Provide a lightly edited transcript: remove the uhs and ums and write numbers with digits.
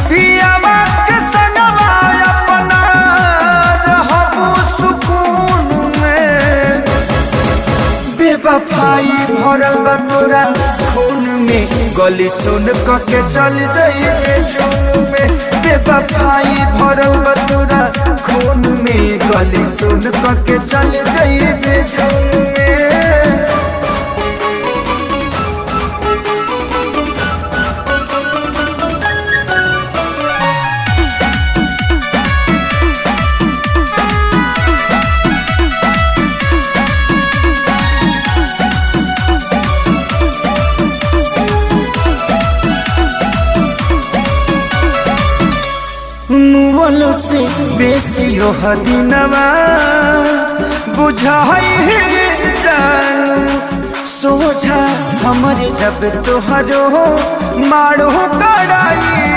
पियावा के संगवा अपना रहबू सुकून में। बेवफाई भरल बा तोरा खून में, गली सुन के चल जाइए जून में। बेवफाई भरल बा तोरा खून में, गली सुन के चल जाइए जून में। मुवलो से बेसी हदीनवा बुझाई जानू, सोझा हमारे जब तोहरो मारो कड़ाई।